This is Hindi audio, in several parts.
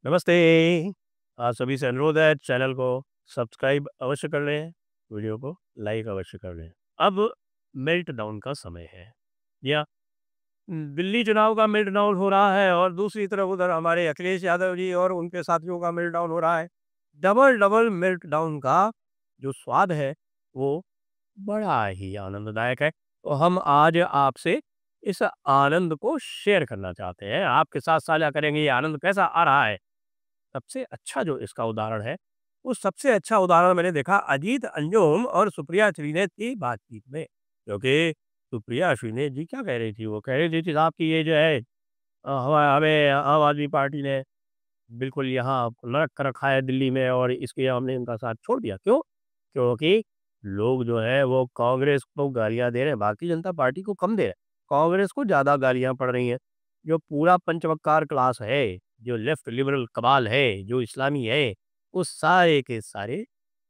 नमस्ते। आप सभी से अनुरोध है चैनल को सब्सक्राइब अवश्य कर लें, वीडियो को लाइक अवश्य कर लें। अब मेल्टडाउन का समय है या दिल्ली चुनाव का मेल्टडाउन हो रहा है और दूसरी तरफ उधर हमारे अखिलेश यादव जी और उनके साथियों का मेल्टडाउन हो रहा है। डबल मेल्टडाउन का जो स्वाद है वो बड़ा ही आनंददायक है। तो हम आज आपसे इस आनंद को शेयर करना चाहते हैं, आपके साथ साझा करेंगे ये आनंद कैसा आ रहा है। सबसे अच्छा जो इसका उदाहरण है, वो सबसे अच्छा उदाहरण मैंने देखा अजीत अंजुम और सुप्रिया श्रीनेत की बातचीत में। क्योंकि सुप्रिया श्रीनेत जी क्या कह रही थी? वो कह रही थी साहब कि ये जो है हमें हमें आम आदमी पार्टी ने बिल्कुल यहाँ नरक कर रखा है दिल्ली में और इसलिए हमने इनका साथ छोड़ दिया। क्यों? क्योंकि लोग जो है वो कांग्रेस को गालियाँ दे रहे हैं, भारतीय जनता पार्टी को कम दे रहे हैं। कांग्रेस को ज़्यादा गालियाँ पड़ रही हैं। जो पूरा पंचवक्कार क्लास है, जो लेफ्ट लिबरल कबाल है, जो इस्लामी है, वो सारे के सारे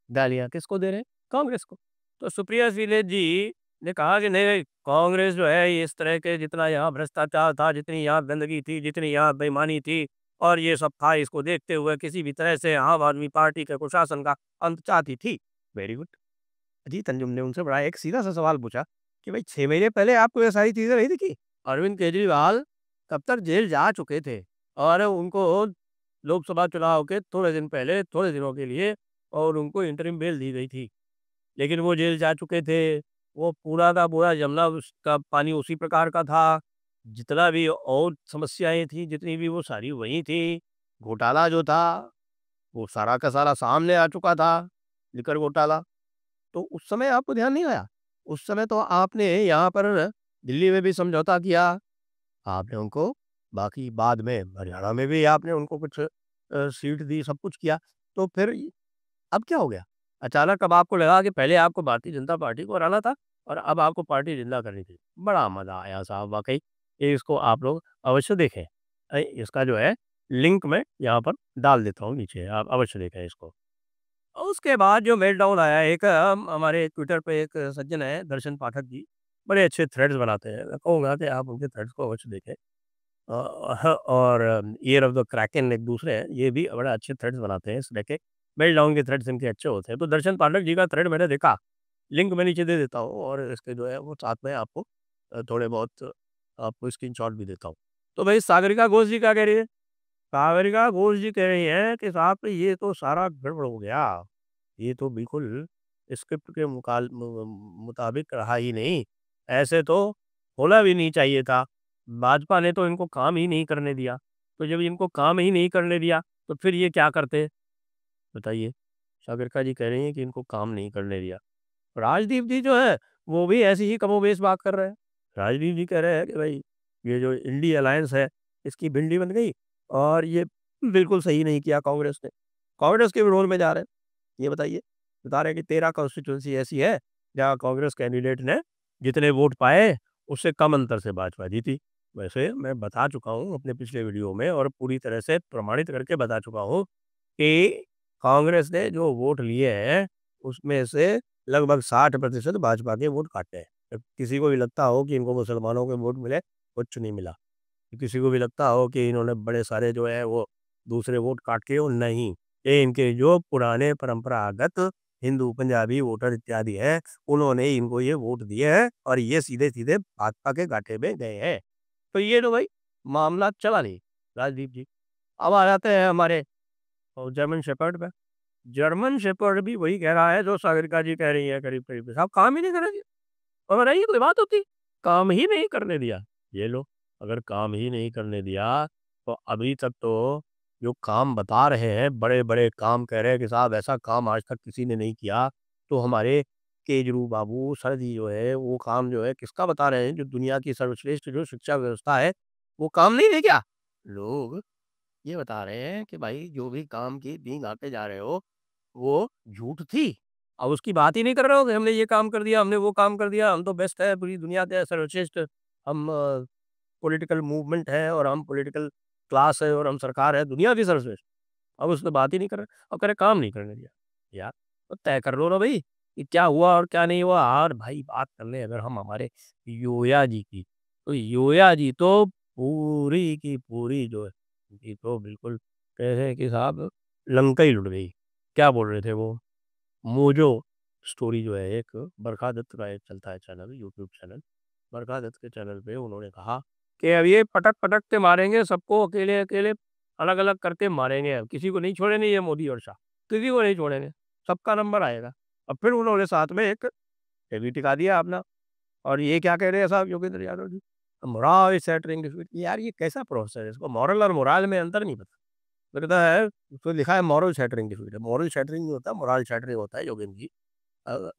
गालियाँ किसको दे रहे हैं? कांग्रेस को। तो सुप्रिया श्रीनेत जी ने कहा कि नहीं, कांग्रेस जो है ये इस तरह के जितना यहाँ भ्रष्टाचार था, जितनी यहाँ गंदगी थी, जितनी यहाँ बेईमानी थी और ये सब था, इसको देखते हुए किसी भी तरह से आम आदमी पार्टी के कुशासन का अंत चाहती थी। Very good. अजीत अंजुम ने उनसे बड़ा एक सीधा-सा सवाल पूछा कि भाई 6 महीने पहले आपको ये सारी चीज़ें नहीं दिखी? अरविंद केजरीवाल तब तक जेल जा चुके थे और उनको लोकसभा चुनाव के थोड़े दिन पहले, थोड़े दिनों के लिए और उनको इंटरिम बेल दी गई थी। लेकिन वो जेल जा चुके थे, वो पूरा का पूरा यमुना उसका पानी उसी प्रकार का था, जितना भी और समस्याएँ थी, जितनी भी वो सारी वही थी। घोटाला जो था, वो सारा का सारा सामने आ चुका था, लिकर घोटाला। तो उस समय आपको ध्यान नहीं आया? उस समय तो आपने यहाँ पर दिल्ली में भी समझौता किया, आपने उनको बाकी बाद में हरियाणा में भी आपने उनको कुछ सीट दी, सब कुछ किया। तो फिर अब क्या हो गया? अचानक अब आपको लगा कि पहले आपको भारतीय जनता पार्टी को हराना था और अब आपको पार्टी ज़िंदा करनी थी। बड़ा मज़ा आया साहब वाक़ई। ये इसको आप लोग अवश्य देखें। इसका जो है लिंक मैं यहाँ पर डाल देता हूँ नीचे, आप अवश्य देखें इसको। उसके बाद जो मेल्टडाउन आया एक हमारे ट्विटर पे एक सज्जन हैं दर्शन पाठक जी, बड़े अच्छे थ्रेड्स बनाते हैं। मैं कहूँगा कि आप उनके थ्रेड्स को अवश्य देखें। और ईयर ऑफ द क्रैकन एक दूसरे हैं, ये भी बड़ा अच्छे थ्रेड्स बनाते हैं इस तरह के। मेल्टडाउन के थ्रेड्स इनके अच्छे होते हैं। तो दर्शन पाठक जी का थ्रेड मैंने देखा, लिंक मैं नीचे दे देता हूँ और इसके जो है वो साथ में आपको थोड़े बहुत आपको स्क्रीनशॉट भी देता हूँ। तो भई सागरिका घोष जी क्या कह रही है? सागरिका घोष जी कह रही हैं कि साहब ये तो सारा गड़बड़ हो गया। ये तो बिल्कुल स्क्रिप्ट के मुताबिक रहा ही नहीं। ऐसे तो होना भी नहीं चाहिए था। भाजपा ने तो इनको काम ही नहीं करने दिया। तो जब इनको काम ही नहीं करने दिया, तो फिर ये क्या करते? बताइए। सागरिका जी कह रही हैं कि इनको काम नहीं करने दिया। राजदीप जी जो है, वो भी ऐसी ही कमोबेश बात कर रहे हैं। राजदीप जी कह रहे हैं कि भई, ये जो इंडी अलायंस है, इसकी भिंडी बन गई और ये बिल्कुल सही नहीं किया कांग्रेस ने। कांग्रेस के विरोध में जा रहे हैं। ये बताइए, बता रहे हैं कि 13 कॉन्स्टिट्यूएंसी ऐसी है, जहाँ कांग्रेस कैंडिडेट ने जितने वोट पाए, उससे कम अंतर से भाजपा जीती। वैसे मैं बता चुका हूँ अपने पिछले वीडियो में और पूरी तरह से प्रमाणित करके बता चुका हूँ कि कांग्रेस ने जो वोट लिए हैं, उसमें से लगभग 60% भाजपा के वोट काटे हैं। जब किसी को भी लगता हो कि इनको मुसलमानों के वोट मिले, कुछ नहीं मिला। किसी को भी लगता हो कि इन्होंने बड़े सारे जो है वो दूसरे वोट काट के, वो नहीं। ये इनके जो पुराने परंपरागत हिंदू, पंजाबी वोटर इत्यादि हैं, उन्होंने इनको ये वोट दिए हैं और ये सीधे-सीधे भाजपा के गाटे में गए हैं। तो ये तो भाई मामला चला नहीं, राजदीप जी। अब आ जाते हैं हमारे जर्मन शेफर्ड पे। जर्मन शेफर्ड भी वही कह रहा है जो सागरिका जी कह रही हैं करीब-करीब। साहब काम ही नहीं करने दिया। और बताइए ये कोई बात होती? काम ही नहीं करने दिया। ये लो, अगर काम ही नहीं करने दिया, तो अभी तक तो जो काम बता रहे हैं, बड़े-बड़े काम कह रहे हैं कि साहब ऐसा काम आज तक किसी ने नहीं किया। तो हमारे केजरीवाल बाबू सर जी जो है, वो काम जो है किसका बता रहे हैं? जो दुनिया की सर्वश्रेष्ठ जो शिक्षा व्यवस्था है, वो काम नहीं है क्या? लोग ये बता रहे हैं कि भाई जो भी काम की नींद आते जा रहे हो, वो झूठ थी। अब उसकी बात ही नहीं कर रहे हो कि हमने ये काम कर दिया, हमने वो काम कर दिया, हम तो बेस्ट है, पूरी दुनिया के सर्वश्रेष्ठ हम पॉलिटिकल मूवमेंट है और हम पॉलिटिकल क्लास है और हम सरकार है, दुनिया की सर्वश्रेष्ठ। अब उस पे बात ही नहीं कर रहे, अब कह रहे काम नहीं करने दिया। यार, तो तय कर लो ना भई, कि क्या हुआ और क्या नहीं हुआ। और भाई बात कर लें अगर हम हमारे योया जी की, तो योया जी तो पूरी की पूरी जो है, उनकी तो बिल्कुल कह रहे हैं कि साहब लंका ही लुट गई। क्या बोल रहे थे वो? मोजो स्टोरी जो है एक बरखा दत्त का एक चलता है चैनल, यूट्यूब चैनल। बरखा दत्त के चैनल पे उन्होंने कहा कि अब ये पटक-पटक के मारेंगे सबको, अकेले-अकेले, अलग-अलग करके मारेंगे अब, किसी को नहीं छोड़ेंगे ये मोदी और शाह, किसी को नहीं छोड़ेंगे, सबका नंबर आएगा। अब फिर उन्होंने साथ में एक ये भी टिका दिया अपना। और ये क्या कह रहे हैं साहब Yogendra Yadav ji? Moral is shattering defeat. यार ये कैसा प्रोसेस है? इसको मॉरल और मोराल में अंतर नहीं पता। लगता है उसको लिखा है मॉरल शैटरिंग डिफीट है। मॉरल शैटरिंग नहीं होता, मोरल शैटरिंग होता है योगेंद्र जी।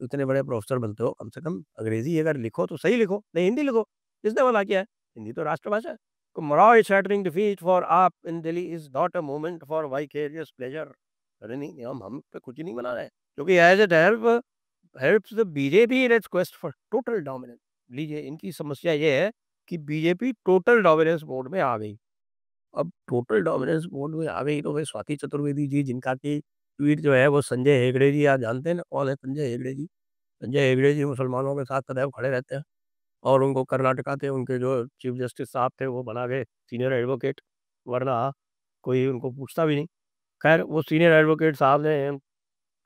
इतने बड़े प्रोफेसर बनते हो, कम से कम अंग्रेजी अगर लिखो तो सही लिखो, नहीं हिंदी लिखो। किसने मना किया है? हिंदी तो राष्ट्रभाषा है। तो moral shattering defeat for AAP in Delhi is not a moment for vicarious pleasure. अरे नहीं, हम पे कुछ नहीं बना रहे हैं, क्योंकि as it helps the BJP in its quest for total dominance. लीजिए, इनकी समस्या ये है कि बीजेपी टोटल डोमिनेंस मोड में आ गई। अब टोटल डोमिनेंस मोड में आ गई तो भाई स्वाति चतुर्वेदी जी, जिनका की ट्वीट जो है वो संजय हेगड़े जी, आप जानते हैं ना कौन है संजय हेगड़े जी? संजय हेगड़े जी मुसलमानों के साथ सदैव खड़े रहते हैं, और उनको कर्नाटका थे उनके जो चीफ जस्टिस साहब थे वो बना गए सीनियर एडवोकेट, वरना कोई उनको पूछता भी नहीं। खैर वो सीनियर एडवोकेट साहब ने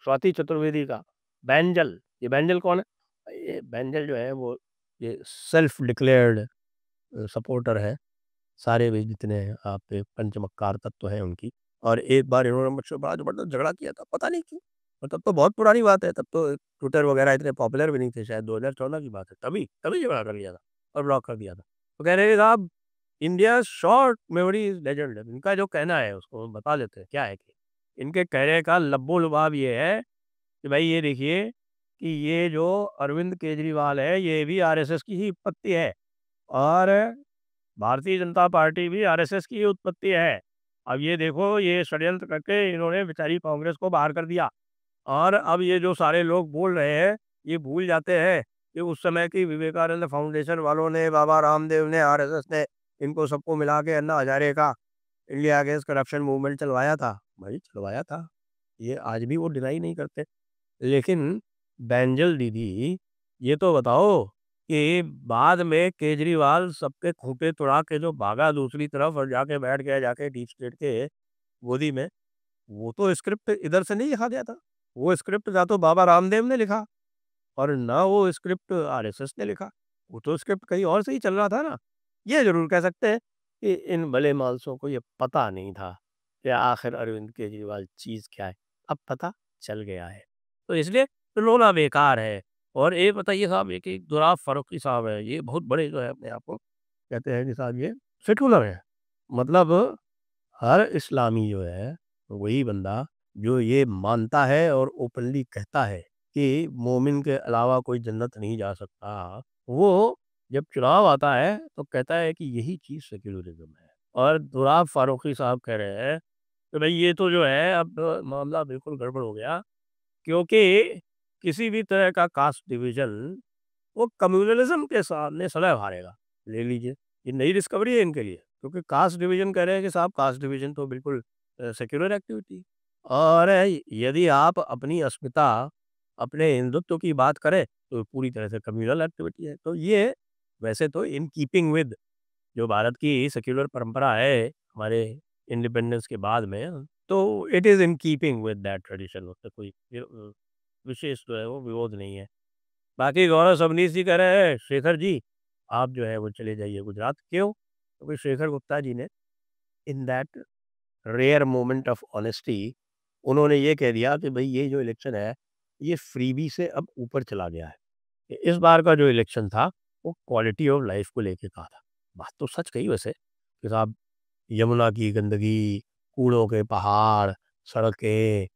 स्वाति चतुर्वेदी का बैंजल, ये बैंजल कौन है? ये बैंजल जो है वो ये सेल्फ डिक्लेयर्ड सपोर्टर है सारे भी जितने आपके पंचमक्कार तत्व हैं उनकी। और एक बार इन्होंने मुझसे बड़ा ज़बरदस्त झगड़ा किया था, पता नहीं क्यों? और तब तो बहुत पुरानी बात है, तब तो ट्विटर वगैरह इतने पॉपुलर भी नहीं थे, शायद 2014 की बात है, तभी तभी झगड़ा कर लिया था और ब्लॉक कर दिया था। तो कह रहे हैं साहब India short memory is legend. इनका जो कहना है उसको हम बता देते हैं, क्या है कि इनके कहने का लब्बो-लुबाब ये है कि भाई ये देखिए कि ये जो अरविंद केजरीवाल है, ये भी आरएसएस की ही उत्पत्ति है, और भारतीय जनता पार्टी भी आरएसएस की ही उत्पत्ति है। अब ये देखो ये षड्यंत्र करके इन्होंने बेचारी कांग्रेस को बाहर कर दिया, और अब ये जो सारे लोग बोल रहे हैं, ये भूल जाते हैं कि उस समय की विवेकानंद फाउंडेशन वालों ने, बाबा रामदेव ने, आरएसएस ने इनको सबको मिला के अन्ना हज़ारे का इंडिया अगेंस्ट करप्शन मूवमेंट चलवाया था। भाई चलवाया था, ये आज भी वो डिनाई नहीं करते। लेकिन बैंजल दीदी, ये तो बताओ कि बाद में केजरीवाल सबके खूंटे तुड़ा के जो भागा दूसरी तरफ और जाके बैठ गया जाके डीप स्टेट के गोदी में, वो तो स्क्रिप्ट इधर से नहीं लिखा गया था। वो स्क्रिप्ट ना तो बाबा रामदेव ने लिखा और ना वो स्क्रिप्ट आरएसएस ने लिखा। वो तो स्क्रिप्ट कहीं और से ही चल रहा था ना। ये ज़रूर कह सकते हैं कि इन भले मानसों को ये पता नहीं था कि आखिर अरविंद केजरीवाल चीज़ क्या है। अब पता चल गया है। तो इसलिए रोना बेकार है। और ये बताइए साहब, एक एक दुराब फारूकी साहब है, ये बहुत बड़े जो है अपने आप को कहते हैं कि साहब ये सेकुलर है। मतलब हर इस्लामी जो है, वही बंदा जो ये मानता है और ओपनली कहता है कि मोमिन के अलावा कोई जन्नत नहीं जा सकता, वो जब चुनाव आता है तो कहता है कि यही चीज़ सेक्युलरिज़्म है। और दुराब फारूकी साहब कह रहे हैं कि भई ये तो जो है अब मामला बिल्कुल गड़बड़ हो गया, क्योंकि किसी भी तरह का कास्ट डिवीज़न वो कम्युनलिज़्म के सामने सदैव हारेगा। ले लीजिए, ये नई डिस्कवरी है इनके लिए, क्योंकि कास्ट डिवीज़न कह रहे हैं कि साहब कास्ट डिवीज़न तो बिल्कुल सेक्युलर एक्टिविटी है। और यदि आप अपनी अस्मिता, अपने हिंदुत्व की बात करें, तो पूरी तरह से कम्युनल एक्टिविटी है। तो ये वैसे तो इन कीपिंग विद जो भारत की सेक्युलर परंपरा है, हमारे इंडिपेंडेंस के बाद में, तो it is in keeping with that tradition. उससे कोई विशेष जो है वो विरोध नहीं है। बाकी गौरव सबनीस जी कह रहे हैं, शेखर जी, आप जो है वो चले जाइए गुजरात। क्यों? क्योंकि शेखर गुप्ता जी ने in that rare moment of honesty उन्होंने ये कह दिया कि भई ये जो इलेक्शन है, ये फ्रीबी से अब ऊपर चला गया है। इस बार का जो इलेक्शन था, वो क्वालिटी ऑफ लाइफ को लेके कहा था। बात तो सच कही वैसे कि साहब यमुना की गंदगी, कूड़ों के पहाड़, सड़कें,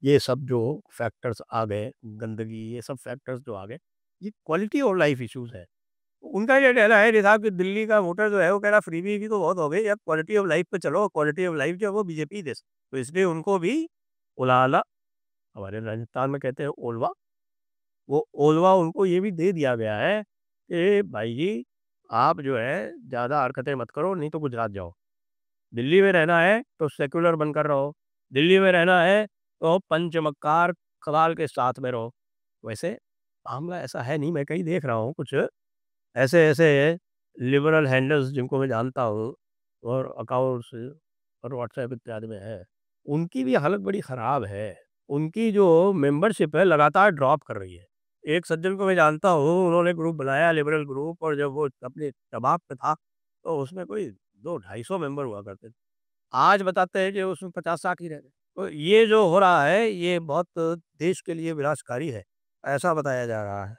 ये सब जो फैक्टर्स आ गए, गंदगी, ये सब फैक्टर्स जो आ गए, ये क्वालिटी ऑफ लाइफ इश्यूज़ है। उनका ये कहना है कि साहब कि दिल्ली का वोटर जो है वो कह रहा फ्रीबी भी तो बहुत हो गई, अब क्वालिटी ऑफ लाइफ पे चलो, क्वालिटी ऑफ लाइफ जो है वो बीजेपी दे सकती। तो इसलिए उनको भी उलाला, हमारे राजस्थान में कहते हैं ओलवा, वो ओलवा उनको ये भी दे दिया गया है कि भाई जी, आप जो है ज़्यादा हरकतें मत करो, नहीं तो गुजरात जाओ। दिल्ली में रहना है तो सेक्युलर बनकर रहो, दिल्ली में रहना है तो पंचमक्कार कलाल के साथ में रहो। वैसे मामला ऐसा है नहीं, मैं कहीं देख रहा हूँ कुछ ऐसे-ऐसे लिबरल हैंडल्स जिनको मैं जानता हूँ और अकाउंट्स और व्हाट्सएप इत्यादि में हैं, उनकी भी हालत बड़ी ख़राब है। उनकी जो मेंबरशिप है लगातार ड्रॉप कर रही है। एक सज्जन को मैं जानता हूँ, उन्होंने ग्रुप बनाया लिबरल ग्रुप, और जब वो अपने दबाव पे था, तो उसमें कोई 200-250 मेंबर हुआ करते थे। आज बताते हैं कि उसमें 50-60 ही रह गए। तो ये जो हो रहा है, ये बहुत देश के लिए विनाशकारी है, ऐसा बताया जा रहा है।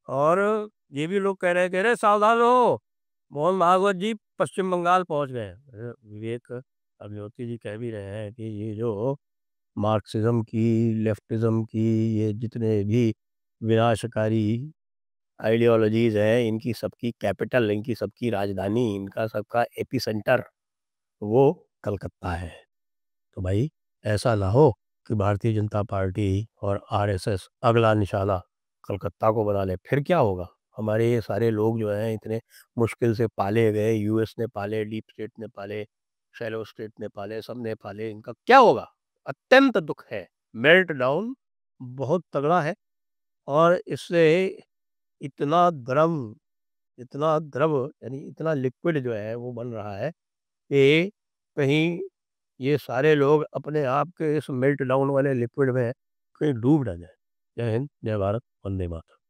और ये भी लोग कह रहे सावधान रहो, मोहन भागवत जी पश्चिम बंगाल पहुँच गए हैं। विवेक अग्निहोत्री जी कह भी रहे हैं कि ये जो मार्क्सिज़्म की, लेफ्टिज़्म की, ये जितने भी विनाशकारी आइडियोलॉजीज़ हैं, इनकी सबकी कैपिटल, इनकी सबकी राजधानी, इनका सबका एपिसेंटर वो कलकत्ता है। तो भाई ऐसा ना हो कि भारतीय जनता पार्टी और आरएसएस अगला निशाना कलकत्ता को बना ले, फिर क्या होगा? हमारे ये सारे लोग जो हैं इतने मुश्किल से पाले गए, यूएस ने पाले, डीप स्टेट ने पाले, शैलो स्टेट ने पाले, सबने पाले, इनका क्या होगा? अत्यंत दुःख है। मेल्ट डाउन बहुत तगड़ा है, और इससे इतना द्रव इतना द्रव यानी इतना लिक्विड जो है वो बन रहा है कि कहीं ये सारे लोग अपने आप के इस मेल्ट डाउन वाले लिक्विड में कहीं डूब ना जाए। जय हिंद, जय भारत, वंदे मातरम।